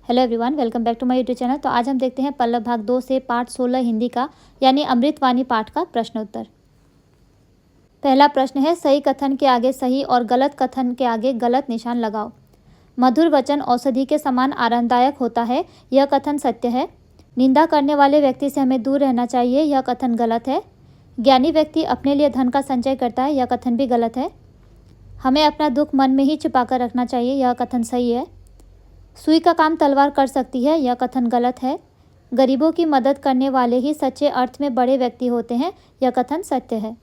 Hello everyone, welcome back to my YouTube channel. तो आज हम देखते हैं पल्लव भाग 2 से पाठ 16 हिंदी का यानी अमृतवाणी पाठ का प्रश्न उत्तर। पहला प्रश्न है, सही कथन के आगे सही और गलत कथन के आगे गलत निशान लगाओ। मधुर वचन औषधि के समान आरामदायक होता है, यह कथन सत्य है। निंदा करने वाले व्यक्ति से हमें दूर रहना चाहिए, यह कथन गलत है। ज्ञानी व्यक्ति अपने लिए धन का संचय करता है, यह कथन भी गलत है। हमें अपना दुख मन में ही छिपाकर रखना चाहिए, यह कथन सही है। सुई का काम तलवार कर सकती है, यह कथन गलत है। गरीबों की मदद करने वाले ही सच्चे अर्थ में बड़े व्यक्ति होते हैं, यह कथन सत्य है।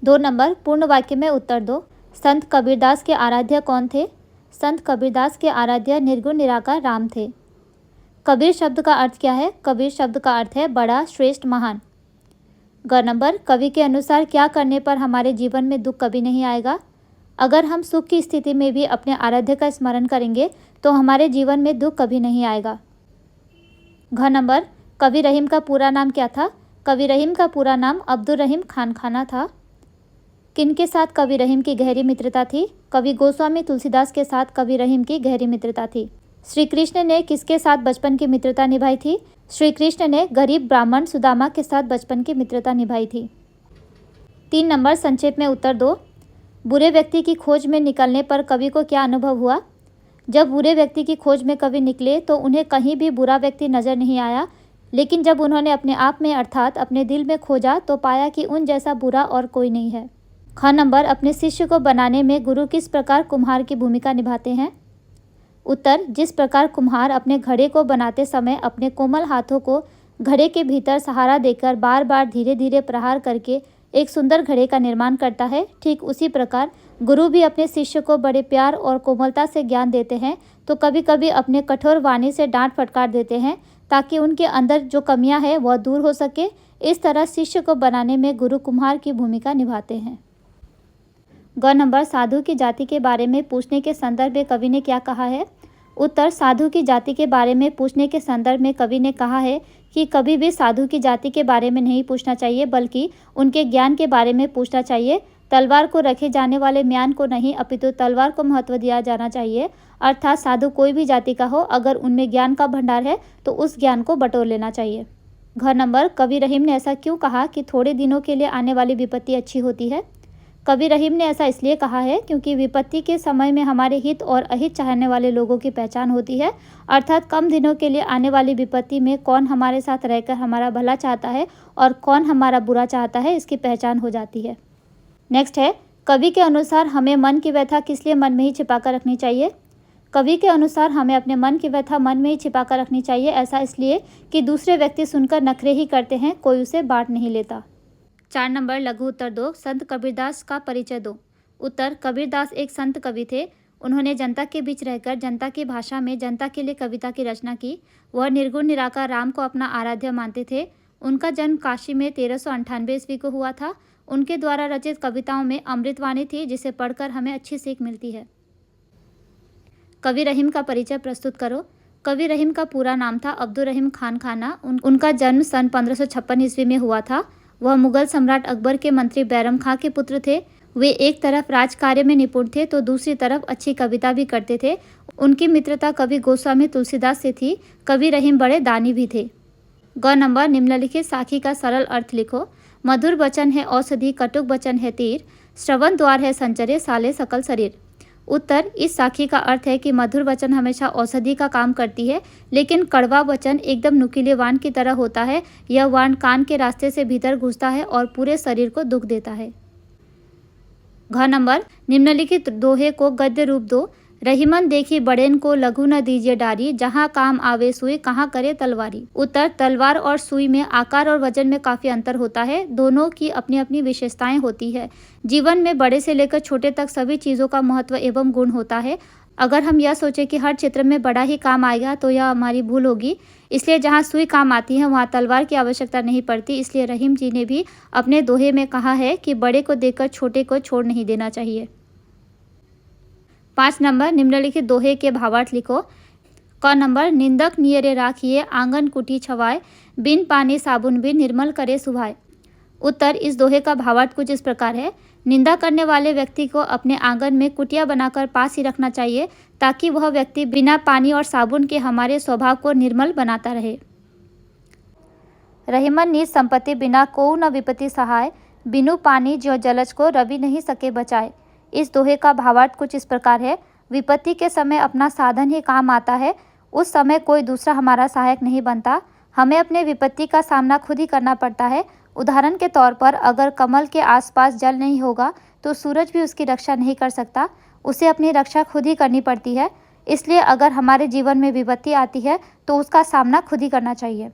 2 नंबर, पूर्ण वाक्य में उत्तर दो। संत कबीरदास के आराध्य कौन थे? संत कबीरदास के आराध्य निर्गुण निराकार राम थे। कबीर शब्द का अर्थ क्या है? कबीर शब्द का अर्थ है बड़ा, श्रेष्ठ, महान। ग नंबर, कवि के अनुसार क्या करने पर हमारे जीवन में दुख कभी नहीं आएगा? अगर हम सुख की स्थिति में भी अपने आराध्य का स्मरण करेंगे तो हमारे जीवन में दुख कभी नहीं आएगा। घ नंबर, कवि रहीम का पूरा नाम क्या था? कवि रहीम का पूरा नाम अब्दुल रहीम खानखाना था। किनके साथ कवि रहीम की गहरी मित्रता थी? कवि गोस्वामी तुलसीदास के साथ कवि रहीम की गहरी मित्रता थी। श्री कृष्ण ने किसके साथ बचपन की मित्रता निभाई थी? श्री कृष्ण ने गरीब ब्राह्मण सुदामा के साथ बचपन की मित्रता निभाई थी। 3 नंबर, संक्षेप में उत्तर दो। बुरे व्यक्ति की खोज में निकलने पर कवि को क्या अनुभव हुआ? जब बुरे व्यक्ति की खोज में कवि निकले तो उन्हें कहीं भी बुरा व्यक्ति नजर नहीं आया, लेकिन जब उन्होंने अपने आप में अर्थात अपने दिल में खोजा तो पाया कि उन जैसा बुरा और कोई नहीं है। ख नंबर, अपने शिष्य को बनाने में गुरु किस प्रकार कुम्हार की भूमिका निभाते हैं? उत्तर, जिस प्रकार कुम्हार अपने घड़े को बनाते समय अपने कोमल हाथों को घड़े के भीतर सहारा देकर बार बार धीरे धीरे प्रहार करके एक सुंदर घड़े का निर्माण करता है, ठीक उसी प्रकार गुरु भी अपने शिष्य को बड़े प्यार और कोमलता से ज्ञान देते हैं, तो कभी कभी अपने कठोर वाणी से डांट फटकार देते हैं ताकि उनके अंदर जो कमियां हैं वह दूर हो सके। इस तरह शिष्य को बनाने में गुरु कुम्हार की भूमिका निभाते हैं। ग नंबर, साधु की जाति के बारे में पूछने के संदर्भ में कवि ने क्या कहा है? उत्तर, साधु की जाति के बारे में पूछने के संदर्भ में कवि ने कहा है कि कभी भी साधु की जाति के बारे में नहीं पूछना चाहिए, बल्कि उनके ज्ञान के बारे में पूछना चाहिए। तलवार को रखे जाने वाले म्यान को नहीं, अपितु तलवार को महत्व दिया जाना चाहिए। अर्थात साधु कोई भी जाति का हो, अगर उनमें ज्ञान का भंडार है तो उस ज्ञान को बटोर लेना चाहिए। घ नंबर, कवि रहीम ने ऐसा क्यों कहा कि थोड़े दिनों के लिए आने वाली विपत्ति अच्छी होती है? कवि रहीम ने ऐसा इसलिए कहा है क्योंकि विपत्ति के समय में हमारे हित और अहित चाहने वाले लोगों की पहचान होती है। अर्थात कम दिनों के लिए आने वाली विपत्ति में कौन हमारे साथ रहकर हमारा भला चाहता है और कौन हमारा बुरा चाहता है, इसकी पहचान हो जाती है। नेक्स्ट है, कवि के अनुसार हमें मन की व्यथा किस लिए मन में ही छिपा कर रखनी चाहिए? कवि के अनुसार हमें अपने मन की व्यथा मन में ही छिपा कर रखनी चाहिए। ऐसा इसलिए कि दूसरे व्यक्ति सुनकर नखरे ही करते हैं, कोई उसे बांट नहीं लेता। 4 नंबर, लघु उत्तर दो। संत कबीरदास का परिचय दो। उत्तर, कबीरदास एक संत कवि थे। उन्होंने जनता के बीच रहकर जनता की भाषा में जनता के लिए कविता की रचना की। वह निर्गुण निराकार राम को अपना आराध्य मानते थे। उनका जन्म काशी में 1398 ईस्वी को हुआ था। उनके द्वारा रचित कविताओं में अमृतवाणी थी, जिसे पढ़कर हमें अच्छी सीख मिलती है। कवि रहीम का परिचय प्रस्तुत करो। कवि रहीम का पूरा नाम था अब्दुल रहीम खानखाना। उनका जन्म सन 1556 ईस्वी में हुआ था। वह मुगल सम्राट अकबर के मंत्री बैरम खां के पुत्र थे। वे एक तरफ राजकार्य में निपुण थे तो दूसरी तरफ अच्छी कविता भी करते थे। उनकी मित्रता कवि गोस्वामी तुलसीदास से थी। कवि रहीम बड़े दानी भी थे। ग नंबर, निम्नलिखित साखी का सरल अर्थ लिखो। मधुर वचन है औषधि, कटुक वचन है तीर, श्रवण द्वार है संचरे, साले सकल शरीर। उत्तर, इस साखी का अर्थ है कि मधुर वचन हमेशा औषधि का काम करती है, लेकिन कड़वा वचन एकदम नुकीले वाण की तरह होता है। यह वाण कान के रास्ते से भीतर घुसता है और पूरे शरीर को दुख देता है। घ नंबर, निम्नलिखित दोहे को गद्य रूप दो। रहीमन देखी बड़ेन को लघु न दीजिए डारी, जहाँ काम आवे सुई कहाँ करे तलवारी। उत्तर, तलवार और सुई में आकार और वजन में काफ़ी अंतर होता है। दोनों की अपनी अपनी विशेषताएं होती है। जीवन में बड़े से लेकर छोटे तक सभी चीज़ों का महत्व एवं गुण होता है। अगर हम यह सोचें कि हर क्षेत्र में बड़ा ही काम आएगा तो यह हमारी भूल होगी। इसलिए जहाँ सुई काम आती है वहाँ तलवार की आवश्यकता नहीं पड़ती। इसलिए रहीम जी ने भी अपने दोहे में कहा है कि बड़े को देखकर छोटे को छोड़ नहीं देना चाहिए। 5 नंबर, निम्नलिखित दोहे के भावार्थ लिखो। क नंबर, निंदक नियरे राखिए आंगन कुटी छवाए, बिन पानी साबुन बिन निर्मल करे सुभाए। उत्तर, इस दोहे का भावार्थ कुछ इस प्रकार है। निंदा करने वाले व्यक्ति को अपने आंगन में कुटिया बनाकर पास ही रखना चाहिए ताकि वह व्यक्ति बिना पानी और साबुन के हमारे स्वभाव को निर्मल बनाता रहे। रहीमन निज संपत्ति बिना कोउ न विपत्ति सहाय, बिनु पानी ज्यों जलज को रवि नहीं सके बचाए। इस दोहे का भावार्थ कुछ इस प्रकार है। विपत्ति के समय अपना साधन ही काम आता है, उस समय कोई दूसरा हमारा सहायक नहीं बनता। हमें अपने विपत्ति का सामना खुद ही करना पड़ता है। उदाहरण के तौर पर अगर कमल के आसपास जल नहीं होगा तो सूरज भी उसकी रक्षा नहीं कर सकता, उसे अपनी रक्षा खुद ही करनी पड़ती है। इसलिए अगर हमारे जीवन में विपत्ति आती है तो उसका सामना खुद ही करना चाहिए।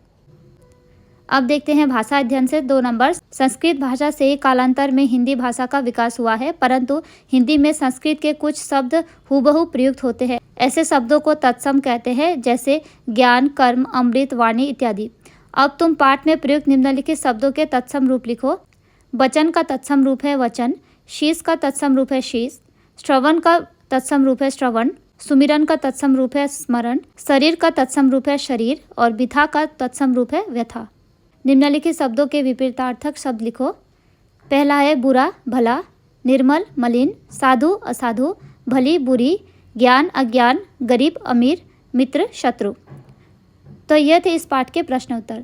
अब देखते हैं भाषा अध्ययन से 2 नंबर। संस्कृत भाषा से ही कालांतर में हिंदी भाषा का विकास हुआ है, परंतु हिंदी में संस्कृत के कुछ शब्द हूबहू प्रयुक्त होते हैं। ऐसे शब्दों को तत्सम कहते हैं, जैसे ज्ञान, कर्म, अमृत, वाणी इत्यादि। अब तुम पाठ में प्रयुक्त निम्नलिखित शब्दों के तत्सम रूप लिखो। वचन का तत्सम रूप है वचन, शीश का तत्सम रूप है शीश, श्रवण का तत्सम रूप है श्रवण, सुमिरन का तत्सम रूप है स्मरण, शरीर का तत्सम रूप है शरीर और व्यथा का तत्सम रूप है व्यथा। निम्नलिखित शब्दों के विपरीतार्थक शब्द लिखो। पहला है बुरा भला, निर्मल मलिन, साधु असाधु, भली बुरी, ज्ञान अज्ञान, गरीब अमीर, मित्र शत्रु। तो यह थे इस पाठ के प्रश्न उत्तर।